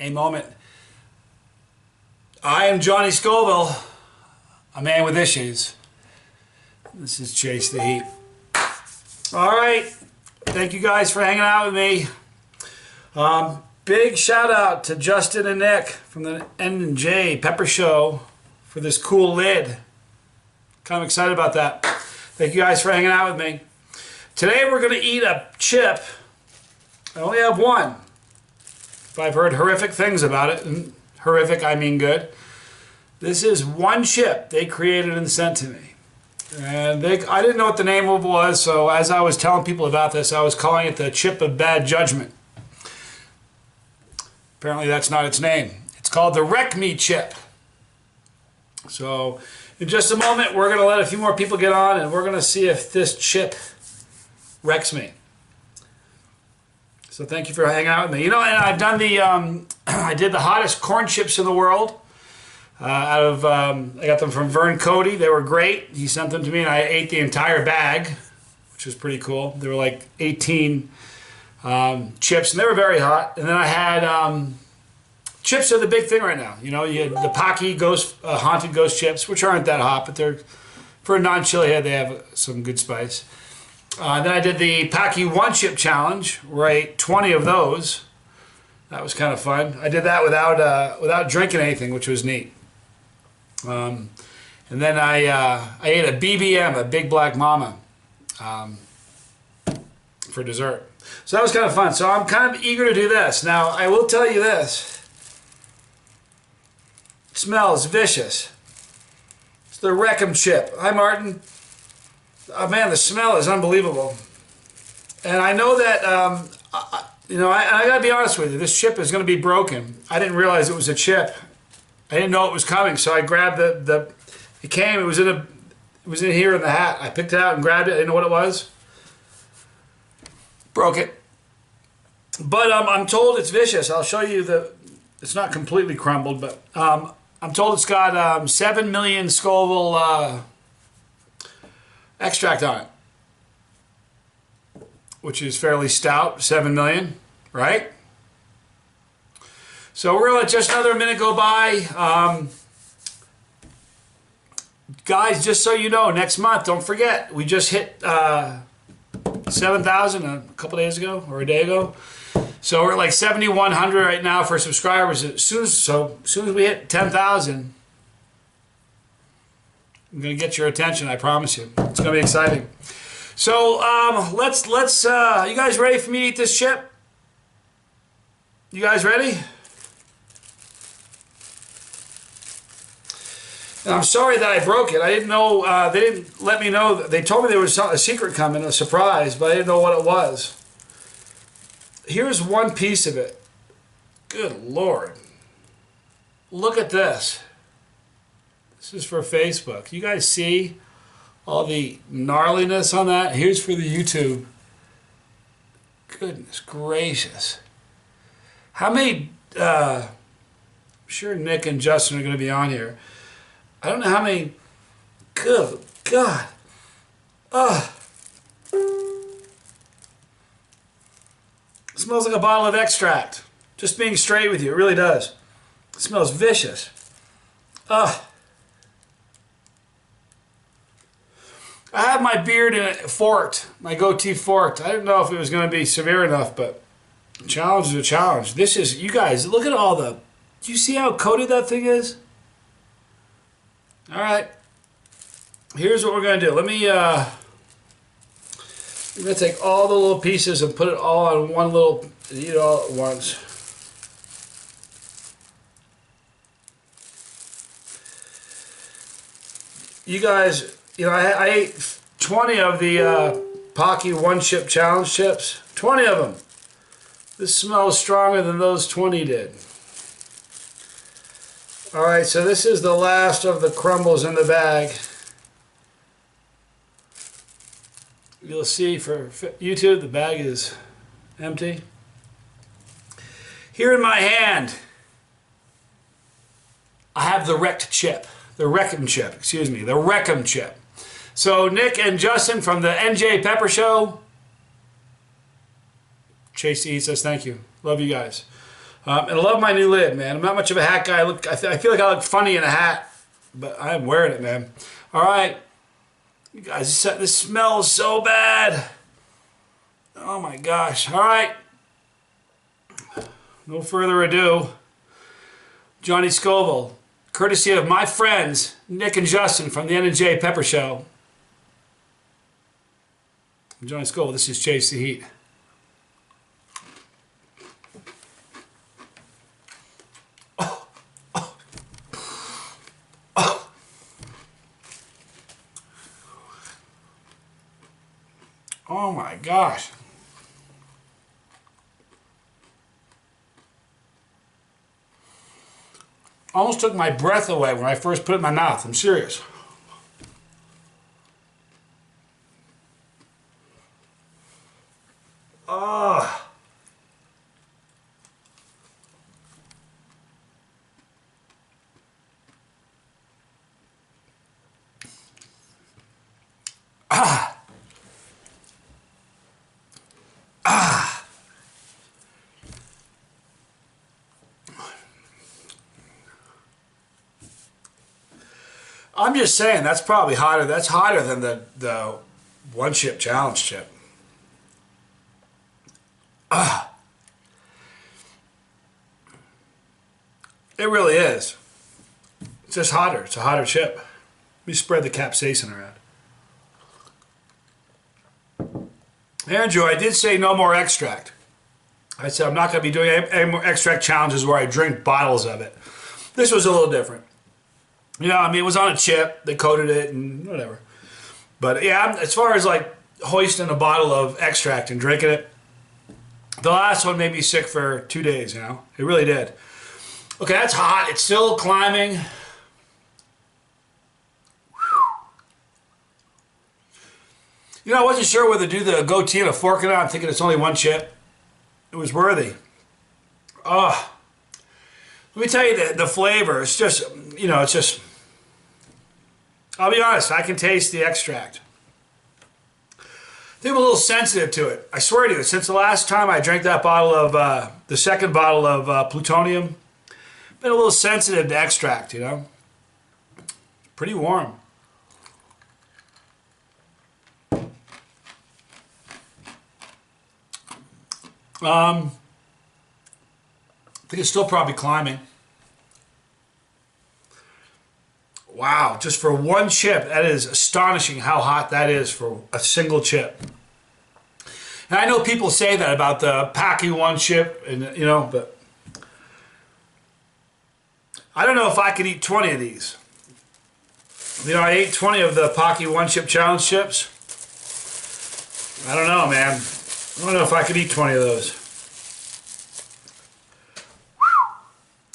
a moment. I am Johnny Scoville, a man with issues. This is Chase the Heat. All right, thank you guys for hanging out with me. Big shout out to Justin and Nick from the N&J Pepper Show for this cool lid. Kind of excited about that. Thank you guys for hanging out with me. Today we're going to eat a chip. I only have one, but I've heard horrific things about it. And horrific, I mean good. This is one chip they created and sent to me. And I didn't know what the name of it was, so as I was telling people about this, I was calling it the chip of bad judgment. Apparently that's not its name. It's called the Wreck Me chip. So in just a moment, we're going to let a few more people get on, and we're going to see if this chip wrecks me. So thank you for hanging out with me. You know, and I've done the, I did the hottest corn chips in the world. I got them from Vern Cody. They were great. He sent them to me, and I ate the entire bag, which was pretty cool. There were like 18 chips, and they were very hot. And then I had chips are the big thing right now. You know, you had the Pocky Haunted Ghost chips, which aren't that hot, but they're for a non-chili head. They have some good spice. Then I did the Pocky One Chip Challenge, where I ate 20 of those. That was kind of fun. I did that without drinking anything, which was neat. And then I ate a BBM, a Big Black Mama, for dessert. So that was kind of fun. So I'm kind of eager to do this. Now, I will tell you this. It smells vicious. It's the Wreck-'em chip. Hi, Martin. Oh, man, the smell is unbelievable. And I know that, you know, I got to be honest with you. This chip is going to be broken. I didn't realize it was a chip. I didn't know it was coming, so I grabbed it came, it was in here in the hat. I picked it out and grabbed it. I didn't know what it was. Broke it. But I'm told it's vicious. I'll show you it's not completely crumbled, but I'm told it's got 7 million Scoville extract on it, which is fairly stout, 7 million, right? So we're going to let just another minute go by. Guys, just so you know, next month, don't forget, we just hit 7,000 a couple days ago, or a day ago. So we're at like 7,100 right now for subscribers. As soon as we hit 10,000, I'm going to get your attention, I promise you. It's going to be exciting. So let's you guys ready for me to eat this chip? You guys ready? And I'm sorry that I broke it. I didn't know, they didn't let me know. They told me there was a secret coming, a surprise, but I didn't know what it was. Here's one piece of it. Good Lord. Look at this. This is for Facebook. You guys see all the gnarliness on that? Here's for the YouTube. Goodness gracious. How many, I'm sure Nick and Justin are going to be on here. I don't know how many, good God. It smells like a bottle of extract. Just being straight with you, it really does. It smells vicious. I have my beard in it forked, my goatee forked. I didn't know if it was going to be severe enough, but a challenge is a challenge. This is, you guys, look at all the, do you see how coated that thing is? All right, here's what we're going to do. Let me, I'm going to take all the little pieces and put it all on one little, eat it all at once. You guys, you know, I ate 20 of the Pocky One Chip Challenge chips. 20 of them. This smells stronger than those 20 did. All right, so this is the last of the crumbles in the bag. You'll see for YouTube, the bag is empty. Here in my hand, I have the wrecked chip. The Wreck-'em chip, excuse me, the Wreck-'em chip. So Nick and Justin from the N&J Pepper Show. Chasetheheat says thank you. Love you guys. And I love my new lid, man. I'm not much of a hat guy. I feel like I look funny in a hat, but I'm wearing it, man. All right, you guys, this smells so bad. Oh my gosh. All right. No further ado. Johnny Scoville, courtesy of my friends Nick and Justin from the N&J Pepper Show. I'm Johnny Scoville. This is Chase the Heat. Oh my gosh. Almost took my breath away when I first put it in my mouth. I'm serious. Ah. Ah. Ah. I'm just saying that's probably hotter. That's hotter than the one chip challenge chip. Ah. It really is. It's just hotter. It's a hotter chip. Let me spread the capsaicin around. Andrew, I did say no more extract. I said I'm not going to be doing any more extract challenges where I drink bottles of it. This was a little different. You know, I mean, it was on a chip. They coated it and whatever. But yeah, as far as like hoisting a bottle of extract and drinking it, the last one made me sick for 2 days, you know. It really did. Okay, that's hot. It's still climbing. You know, I wasn't sure whether to do the goatee and a fork or not. I'm thinking it's only one chip. It was worthy. Oh, let me tell you the flavor. It's just, you know, it's just, I'll be honest, I can taste the extract. I think I'm a little sensitive to it. I swear to you, since the last time I drank that bottle of, the second bottle of plutonium, I've been a little sensitive to extract, you know. Pretty warm. I think it's still probably climbing. Wow, just for one chip, that is astonishing how hot that is for a single chip. And I know people say that about the Packy one chip, and you know, but I don't know if I could eat 20 of these. You know, I ate 20 of the Packy one chip challenge chips. I don't know, man. I don't know if I could eat 20 of those.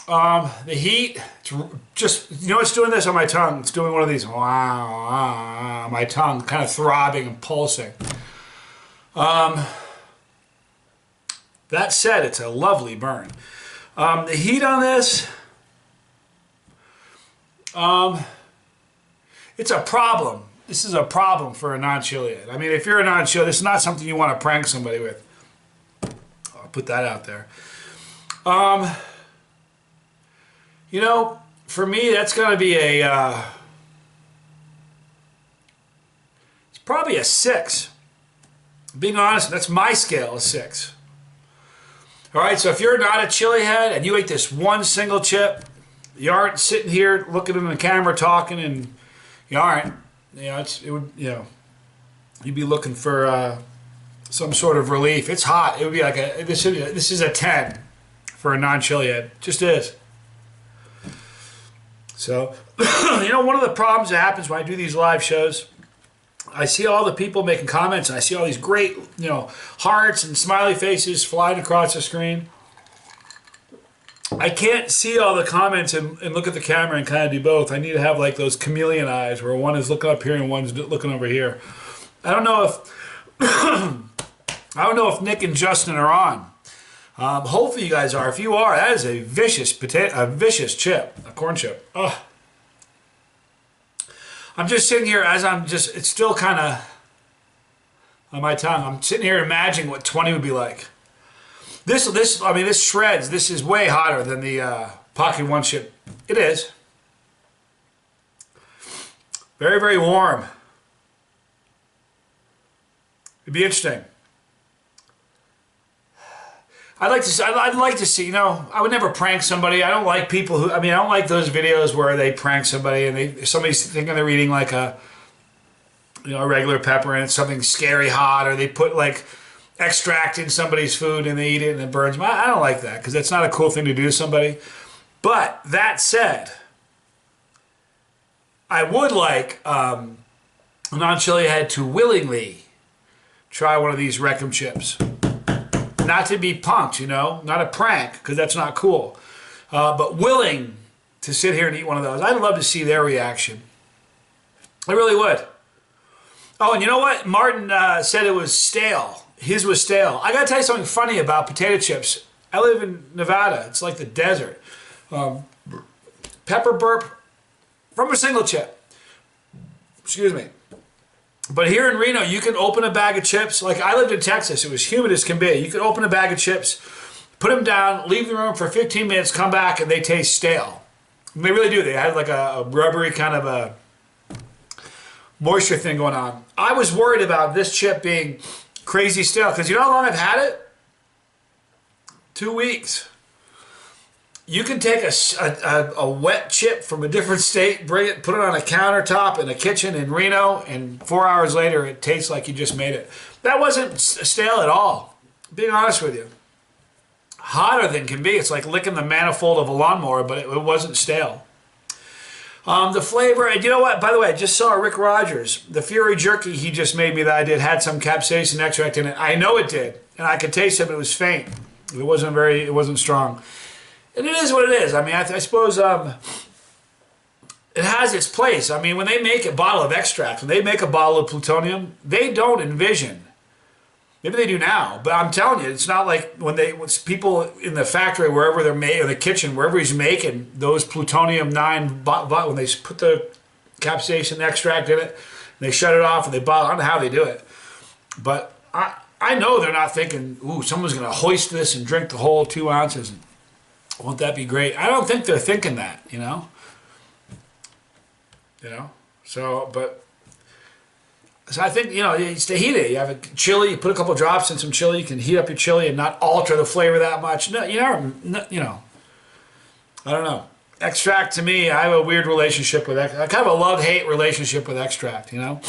The heat, it's just, you know what's doing this on my tongue? It's doing one of these, wow, my tongue kind of throbbing and pulsing. That said, it's a lovely burn. The heat on this, it's a problem. This is a problem for a non-chiliad. I mean, if you're a non-chiliad, this is not something you want to prank somebody with. I'll put that out there. You know, for me, that's going to be a, it's probably a 6. Being honest, that's my scale, a 6. All right, so if you're not a chili head and you ate this one single chip, you aren't sitting here looking in the camera talking, and you aren't. You know, it would, you know, you'd be looking for some sort of relief. It's hot. It would be like this is a 10 for a non-chili head. Just is. So, you know, one of the problems that happens when I do these live shows, I see all the people making comments, and I see all these great, you know, hearts and smiley faces flying across the screen. I can't see all the comments and look at the camera and kind of do both. I need to have like those chameleon eyes where one is looking up here and one's looking over here. I don't know if I don't know if Nick and Justin are on. Hopefully you guys are. If you are, that is a vicious vicious chip, a corn chip. Ugh. I'm just sitting here as it's still kind of on my tongue. I'm sitting here imagining what 20 would be like. I mean, this shreds. This is way hotter than the Pocket One chip. It is. Very, very warm. It'd be interesting. I'd like to see, you know, I would never prank somebody. I don't like people who, I mean, I don't like those videos where they prank somebody and somebody's thinking they're eating like a, you know, a regular pepper and it's something scary hot, or they put like extract in somebody's food and they eat it and it burns them. I don't like that because that's not a cool thing to do to somebody. But that said, I would like a non-chili head to willingly try one of these Wreckham chips. Not to be punked, you know, not a prank, because that's not cool. But willing to sit here and eat one of those. I'd love to see their reaction. I really would. Oh, and you know what? Martin said it was stale. His was stale. I got to tell you something funny about potato chips. I live in Nevada. It's like the desert. Pepper burp from a single chip. Excuse me. But here in Reno, you can open a bag of chips. Like I lived in Texas. It was humid as can be. You could open a bag of chips, put them down, leave the room for 15 minutes, come back, and they taste stale. And they really do. They had like a rubbery kind of a moisture thing going on. I was worried about this chip being crazy stale because you know how long I've had it? 2 weeks. You can take a wet chip from a different state, bring it, put it on a countertop in a kitchen in Reno, and 4 hours later it tastes like you just made it. That wasn't stale at all, being honest with you. Hotter than can be. It's like licking the manifold of a lawnmower, but it wasn't stale. The flavor, and you know what, by the way, I just saw Rick Rogers. The Fury Jerky he just made me that I did had some capsaicin extract in it. I know it did, and I could taste it, but it was faint. It wasn't strong. And it is what it is. I mean, I suppose it has its place. I mean, when they make a bottle of extract, when they make a bottle of plutonium, they don't envision. Maybe they do now, but I'm telling you, it's not like when people in the factory, wherever they're made, or the kitchen, wherever he's making those plutonium-9, when they put the capsaicin extract in it, and they shut it off and they bottle. I don't know how they do it, but I know they're not thinking, ooh, someone's going to hoist this and drink the whole 2 ounces. Won't that be great? I don't think they're thinking that, you know? So I think, you know, it's to heat it. You have a chili, you put a couple drops in some chili, you can heat up your chili and not alter the flavor that much. No, you know, I don't know. Extract, to me, I have a weird relationship with extract. I kind of a love-hate relationship with extract, you know?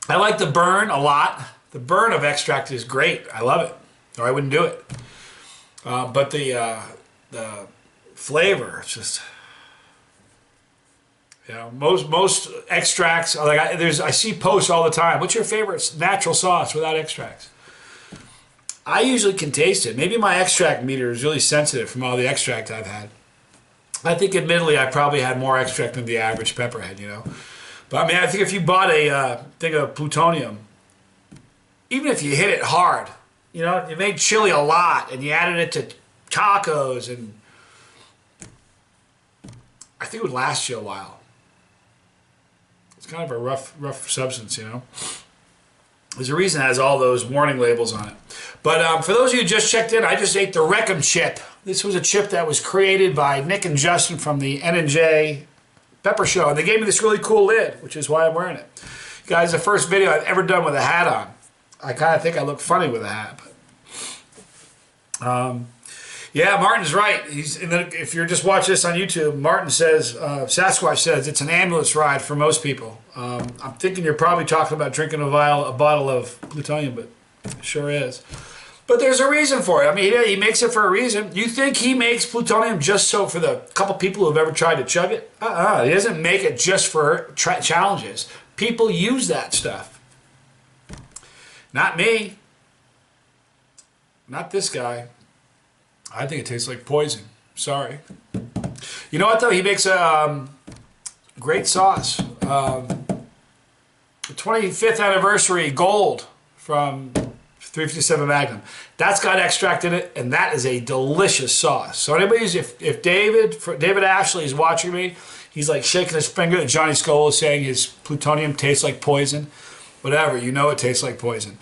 I like the burn a lot. The burn of extract is great. I love it, or I wouldn't do it. But the flavor, it's just, you know, most extracts, like I see posts all the time. What's your favorite natural sauce without extracts? I usually can taste it. Maybe my extract meter is really sensitive from all the extract I've had. I think, admittedly, I probably had more extract than the average pepperhead, you know. But I mean, I think if you bought a thing of plutonium, even if you hit it hard, you know, you made chili a lot and you added it to tacos, and I think it would last you a while. It's kind of a rough substance, you know. There's a reason it has all those warning labels on it. But for those of you who just checked in, I just ate the Wreckham chip. This was a chip that was created by Nick and Justin from the N&J Pepper Show, and they gave me this really cool lid, which is why I'm wearing it. Guys, the first video I've ever done with a hat on. I kind of think I look funny with a hat, but yeah, Martin's right. If you're just watching this on YouTube, Martin says, Sasquatch says, it's an ambulance ride for most people. I'm thinking you're probably talking about drinking a bottle of plutonium, but it sure is. But there's a reason for it. I mean, he makes it for a reason. You think he makes plutonium just so for the couple people who've ever tried to chug it? He doesn't make it just for challenges. People use that stuff. Not me. Not this guy. I think it tastes like poison. Sorry. You know what, though? He makes a great sauce. The 25th anniversary gold from 357 Magnum. That's got extract in it, and that is a delicious sauce. So if David Ashley is watching me, he's like shaking his finger at Johnny Scoville saying his plutonium tastes like poison. Whatever, you know it tastes like poison.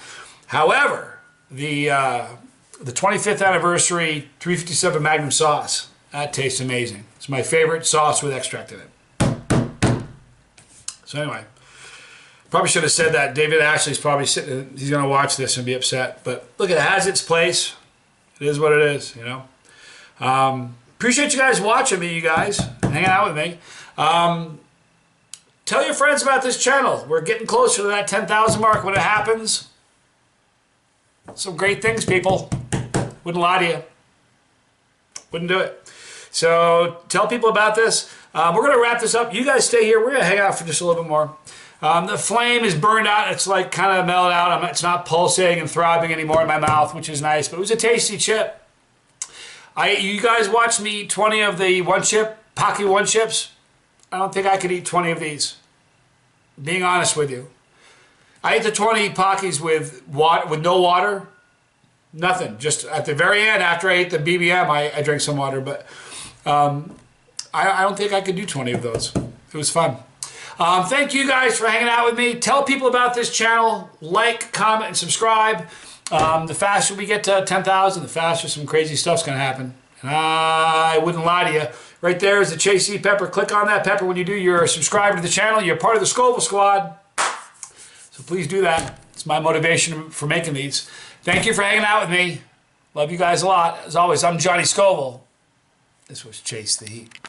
However, the the 25th anniversary 357 Magnum sauce. That tastes amazing. It's my favorite sauce with extract in it. So anyway, probably should have said that. David Ashley's probably sitting, he's going to watch this and be upset. But look, it has its place. It is what it is, you know. Appreciate you guys watching me, you guys, hanging out with me. Tell your friends about this channel. We're getting closer to that 10,000 mark when it happens. Some great things, people. Wouldn't lie to you. Wouldn't do it. So tell people about this. We're going to wrap this up. You guys stay here. We're going to hang out for just a little bit more. The flame is burned out. It's like kind of mellowed out. It's not pulsating and throbbing anymore in my mouth, which is nice. But it was a tasty chip. You guys watched me eat 20 of the Pocky One Chips. I don't think I could eat 20 of these. Being honest with you. I ate the 20 Pockies with no water. Nothing. Just at the very end, after I ate the BBM, I drank some water. But I don't think I could do 20 of those. It was fun. Thank you guys for hanging out with me. Tell people about this channel. Like, comment, and subscribe. The faster we get to 10,000, the faster some crazy stuff's going to happen. And I wouldn't lie to you. Right there is the Chasetheheat pepper. Click on that pepper when you do. You're a subscriber to the channel. You're part of the Scoville squad. So please do that. It's my motivation for making these. Thank you for hanging out with me. Love you guys a lot. As always, I'm Johnny Scoville. This was Chase the Heat.